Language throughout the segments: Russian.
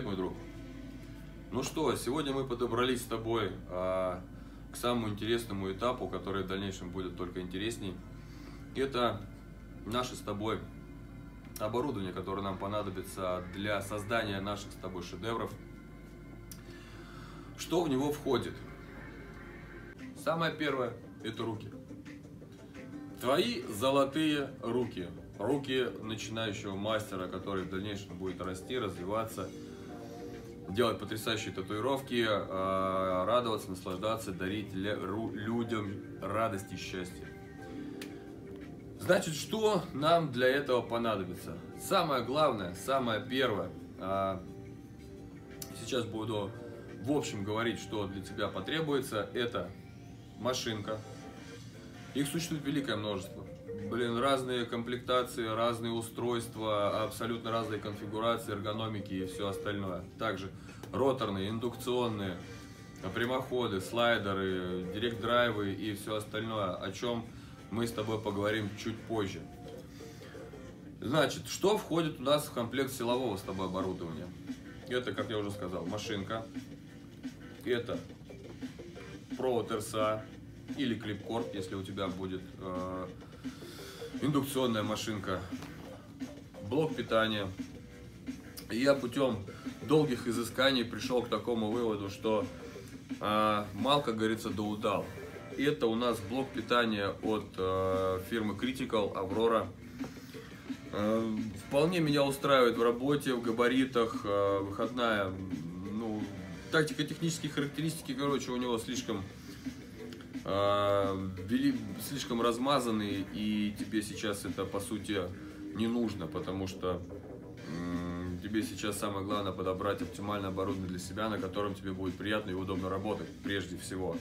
Мой друг. Ну что, сегодня мы подобрались с тобой к самому интересному этапу, который в дальнейшем будет только интересней. Это наше с тобой оборудование, которое нам понадобится для создания наших с тобой шедевров. Что в него входит? Самое первое – это руки. Твои золотые руки. Руки начинающего мастера, который в дальнейшем будет расти, развиваться, делать потрясающие татуировки, радоваться, наслаждаться, дарить людям радость и счастье. Значит, что нам для этого понадобится? Самое главное, самое первое, сейчас буду в общем говорить, что для тебя потребуется, это машинка. Их существует великое множество. Разные комплектации, разные устройства, абсолютно разные конфигурации, эргономики и все остальное. Также роторные, индукционные, прямоходы, слайдеры, директ-драйвы и все остальное, о чем мы с тобой поговорим чуть позже. Значит, что входит у нас в комплект силового с тобой оборудования? Это, как я уже сказал, машинка, это провод РСА или клипкорд, если у тебя будет индукционная машинка, блок питания. И я путем долгих изысканий пришел к такому выводу, что мал, как говорится, да удал. И это у нас блок питания от фирмы Critical Aurora. Вполне меня устраивает в работе, в габаритах, выходная, тактико-технические характеристики, короче, у него слишком размазанные, и тебе сейчас это по сути не нужно, потому что тебе сейчас самое главное подобрать оптимальное оборудование для себя, на котором тебе будет приятно и удобно работать прежде всего.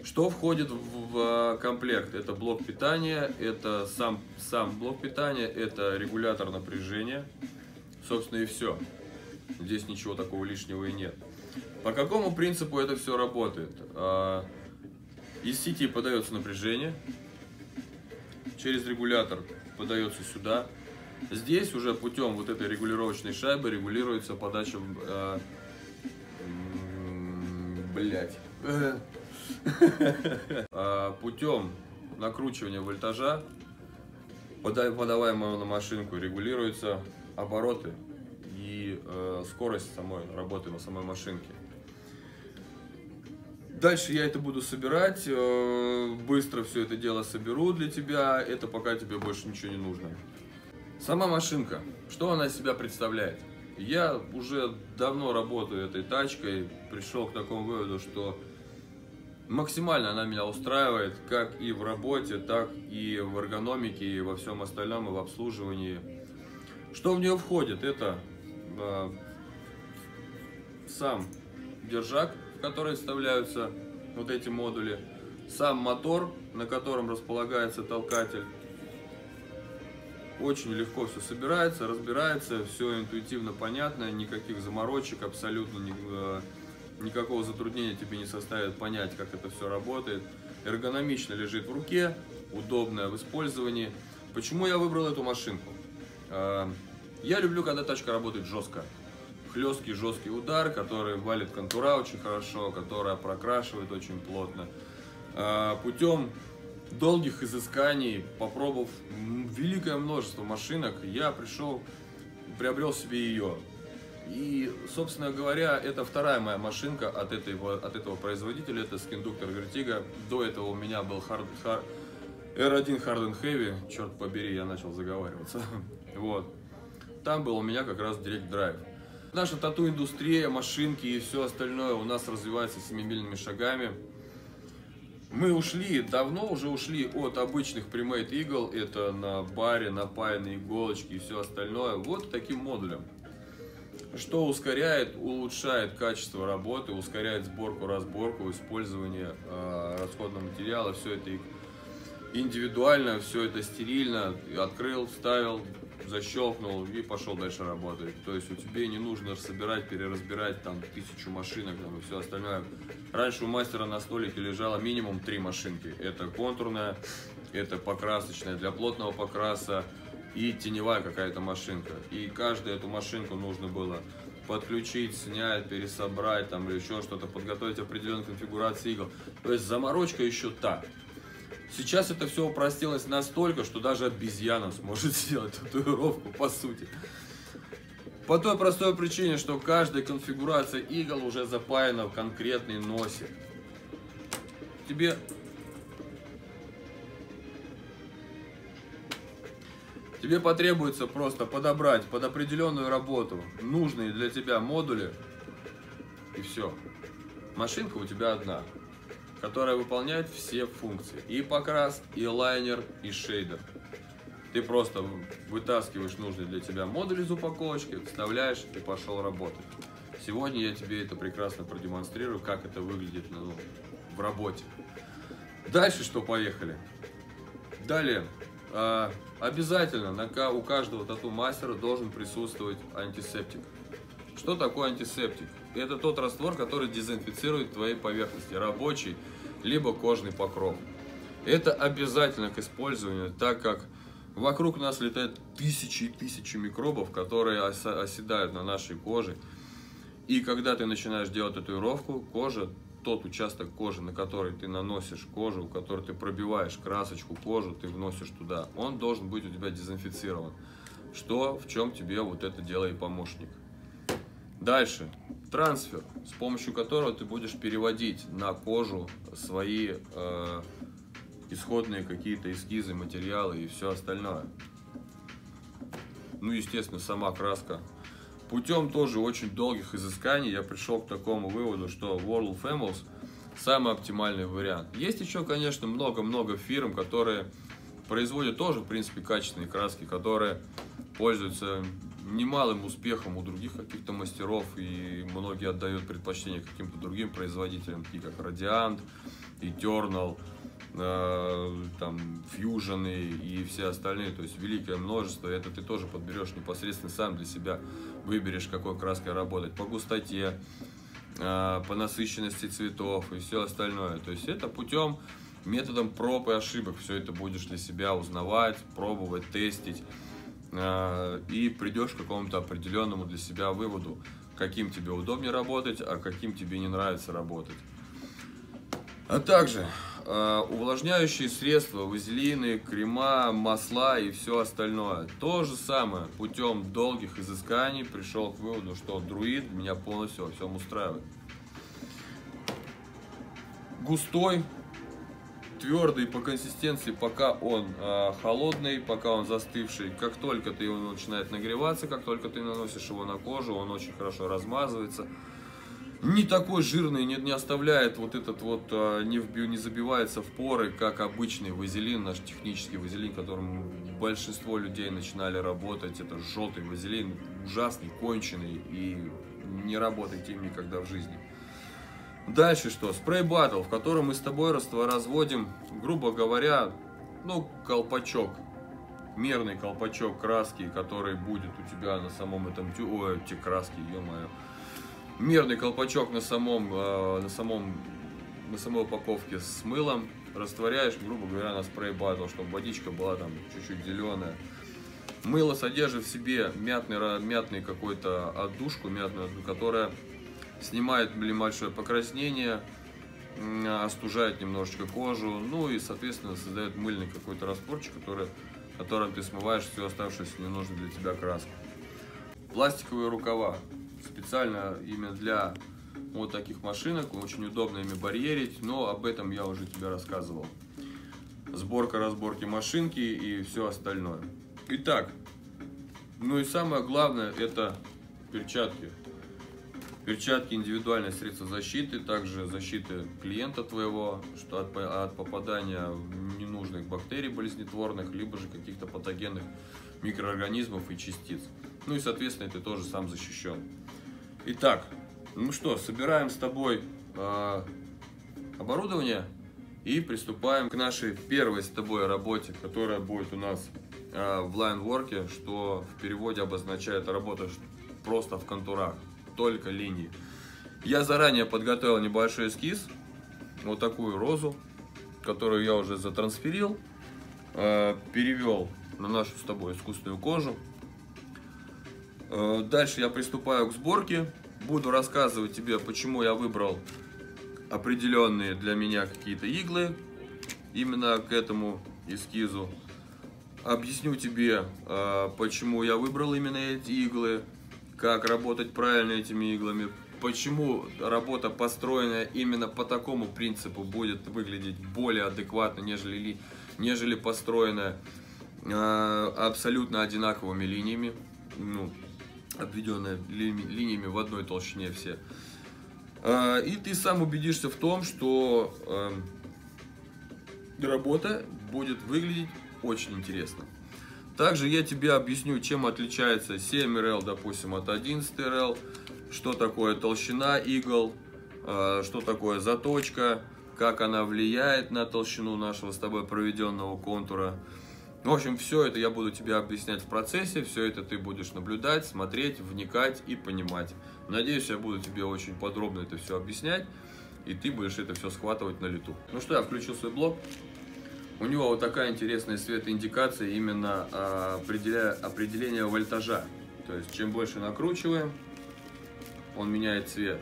Что входит в комплект? Это блок питания, это сам блок питания, это регулятор напряжения, собственно и все. Здесь ничего такого лишнего и нет. По какому принципу это все работает? Из сети подается напряжение, через регулятор подается сюда. Здесь уже путем вот этой регулировочной шайбы регулируется подача, путем накручивания вольтажа, подаваемого на машинку, регулируются обороты и скорость самой работы на самой машинке. Дальше я это буду собирать, быстро все это дело соберу для тебя, это пока тебе больше ничего не нужно. Сама машинка, что она из себя представляет? Я уже давно работаю этой тачкой, пришел к такому выводу, что максимально она меня устраивает, как и в работе, так и в эргономике, и во всем остальном, и в обслуживании. Что в нее входит? Это сам держак, в который вставляются вот эти модули, сам мотор, на котором располагается толкатель. Очень легко все собирается, разбирается, все интуитивно понятно, никаких заморочек, абсолютно никакого затруднения тебе не составит понять, как это все работает. Эргономично лежит в руке, удобная в использовании. Почему я выбрал эту машинку? Я люблю, когда тачка работает жестко. Хлесткий, жесткий удар, который валит контура очень хорошо, которая прокрашивает очень плотно. Путем долгих изысканий, попробовав великое множество машинок, я приобрел себе ее. И, собственно говоря, это вторая моя машинка от этого производителя, это Skinduktor Vertigo. До этого у меня был R1 Hard and Heavy, черт побери, я начал заговариваться. Вот. Там был у меня как раз Direct Drive. Наша тату-индустрия, машинки и все остальное у нас развивается семимильными шагами. Мы давно уже ушли от обычных Premade игл, это на баре, напаянные иголочки и все остальное, вот таким модулем. Что ускоряет, улучшает качество работы, ускоряет сборку, разборку, использование расходного материала, все это индивидуально, все это стерильно, открыл, вставил, защелкнул и пошел дальше работать. То есть у тебя не нужно собирать, переразбирать там 1000 машинок там, и все остальное. Раньше у мастера на столике лежало минимум 3 машинки. Это контурная, это покрасочная для плотного покраса и теневая какая-то машинка. И каждую эту машинку нужно было подключить, снять, пересобрать там или еще что-то, подготовить определенную конфигурацию игл. То есть заморочка еще та. Сейчас это все упростилось настолько, что даже обезьяна сможет сделать татуировку по сути. По той простой причине, что каждая конфигурация игл уже запаяна в конкретный носик. Тебе потребуется просто подобрать под определенную работу нужные для тебя модули, и все. Машинка у тебя одна, которая выполняет все функции. И покрас, и лайнер, и шейдер. Ты просто вытаскиваешь нужные для тебя модули из упаковочки, вставляешь и пошел работать. Сегодня я тебе это прекрасно продемонстрирую, как это выглядит в работе. Дальше что, поехали. Далее, обязательно у каждого тату-мастера должен присутствовать антисептик. Что такое антисептик? Это тот раствор, который дезинфицирует твои поверхности, рабочий, либо кожный покров. Это обязательно к использованию, так как вокруг нас летают тысячи и тысячи микробов, которые оседают на нашей коже. И когда ты начинаешь делать татуировку, кожа, тот участок кожи, на который ты наносишь кожу, у которой ты пробиваешь красочку, кожу, ты вносишь туда, он должен быть у тебя дезинфицирован. В чем тебе вот это дело и помощник. Дальше. Трансфер, с помощью которого ты будешь переводить на кожу свои исходные какие-то эскизы, материалы и все остальное. Ну, естественно, сама краска. Путем тоже очень долгих изысканий я пришел к такому выводу, что World of Famous самый оптимальный вариант. Есть еще, конечно, много-много фирм, которые производят тоже, в принципе, качественные краски, которые пользуются немалым успехом у других каких-то мастеров, и многие отдают предпочтение каким-то другим производителям, такие как Radiant, Eternal, там, Fusion и все остальные, то есть великое множество. Это ты тоже подберешь непосредственно сам для себя, выберешь, какой краской работать, по густоте, по насыщенности цветов и все остальное. То есть это методом проб и ошибок все это будешь для себя узнавать, пробовать, тестить, и придешь к какому-то определенному для себя выводу, каким тебе удобнее работать, а каким тебе не нравится работать. А также увлажняющие средства, вазелины, крема, масла и все остальное. То же самое, путем долгих изысканий пришел к выводу, что друид меня полностью во всем устраивает. Густой, твердый по консистенции, пока он холодный, пока он застывший. Как только ты его начинает нагреваться, как только ты наносишь его на кожу, он очень хорошо размазывается. Не такой жирный, не оставляет вот этот вот, не забивается в поры, как обычный вазелин, наш технический вазелин, которым большинство людей начинали работать. Это желтый вазелин, ужасный, конченый, и не работайте им никогда в жизни. Дальше что? Спрей Battle, в котором мы с тобой разводим, грубо говоря, колпачок, мерный колпачок краски, который будет у тебя на самом этом те краски, ё-моё. Мерный колпачок на самой упаковке с мылом растворяешь, грубо говоря, на спрей Battle, чтобы водичка была там чуть-чуть зеленая. Мыло содержит в себе мятный какой-то отдушку, которая снимает небольшое покраснение, остужает немножечко кожу, ну и, соответственно, создает мыльный какой-то растворчик, которым ты смываешь всю оставшуюся ненужную для тебя краску. Пластиковые рукава. Специально именно для вот таких машинок, очень удобно ими барьерить, но об этом я уже тебе рассказывал. Сборка, разборки машинки и все остальное. Итак, ну и самое главное, это перчатки. Перчатки — индивидуальное средство защиты, также защиты клиента твоего, что от попадания ненужных бактерий болезнетворных, либо же каких-то патогенных микроорганизмов и частиц. Ну и, соответственно, ты тоже сам защищен. Итак, ну что, собираем с тобой оборудование и приступаем к нашей первой с тобой работе, которая будет у нас в лайнворке, что в переводе обозначает работа просто в контурах, только линии. Я заранее подготовил небольшой эскиз, вот такую розу, которую я уже затрансферил, перевел на нашу с тобой искусственную кожу. Дальше я приступаю к сборке. Буду рассказывать тебе, почему я выбрал определенные для меня какие-то иглы именно к этому эскизу. Объясню тебе, почему я выбрал именно эти иглы, как работать правильно этими иглами, почему работа, построенная именно по такому принципу, будет выглядеть более адекватно, нежели построенная абсолютно одинаковыми линиями, ну, обведенная линиями в одной толщине все. И ты сам убедишься в том, что работа будет выглядеть очень интересно. Также я тебе объясню, чем отличается 7 РЛ, допустим, от 11 РЛ, что такое толщина игл, что такое заточка, как она влияет на толщину нашего с тобой проведенного контура. В общем, все это я буду тебе объяснять в процессе, все это ты будешь наблюдать, смотреть, вникать и понимать. Надеюсь, я буду тебе очень подробно это все объяснять, и ты будешь это все схватывать на лету. Ну что, я включил свой блок. У него вот такая интересная светоиндикация, именно определение вольтажа. То есть, чем больше накручиваем, он меняет цвет.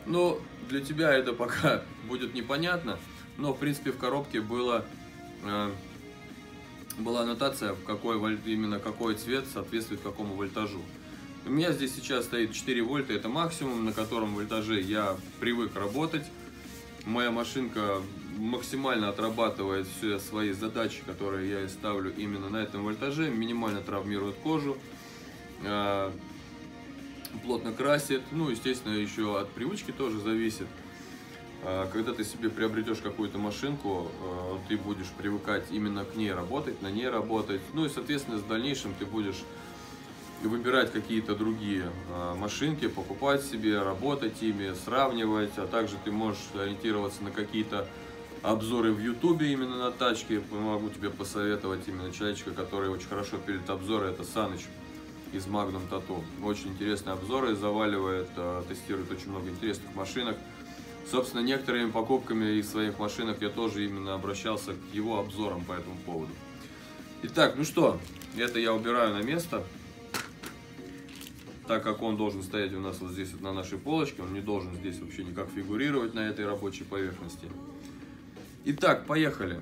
Но для тебя это пока будет непонятно, но в принципе в коробке была аннотация, именно какой цвет соответствует какому вольтажу. У меня здесь сейчас стоит 4 вольта, это максимум, на котором вольтаже я привык работать. Моя машинка максимально отрабатывает все свои задачи, которые я ей ставлю именно на этом вольтаже, минимально травмирует кожу, плотно красит. Ну, естественно, еще от привычки тоже зависит. Когда ты себе приобретешь какую-то машинку, ты будешь привыкать именно к ней работать, на ней работать. Ну и, соответственно, в дальнейшем ты будешь выбирать какие-то другие машинки, покупать себе, работать ими, сравнивать. А также ты можешь ориентироваться на какие-то обзоры в YouTube именно на тачке. Могу тебе посоветовать именно человечка, который очень хорошо пилит обзоры. Это Саныч из Magnum Tattoo. Очень интересные обзоры заваливает, тестирует очень много интересных машинок. Собственно, некоторыми покупками из своих машинок я тоже именно обращался к его обзорам по этому поводу. Итак, ну что, это я убираю на место, так как он должен стоять у нас вот здесь вот на нашей полочке, он не должен здесь вообще никак фигурировать на этой рабочей поверхности. Итак, поехали.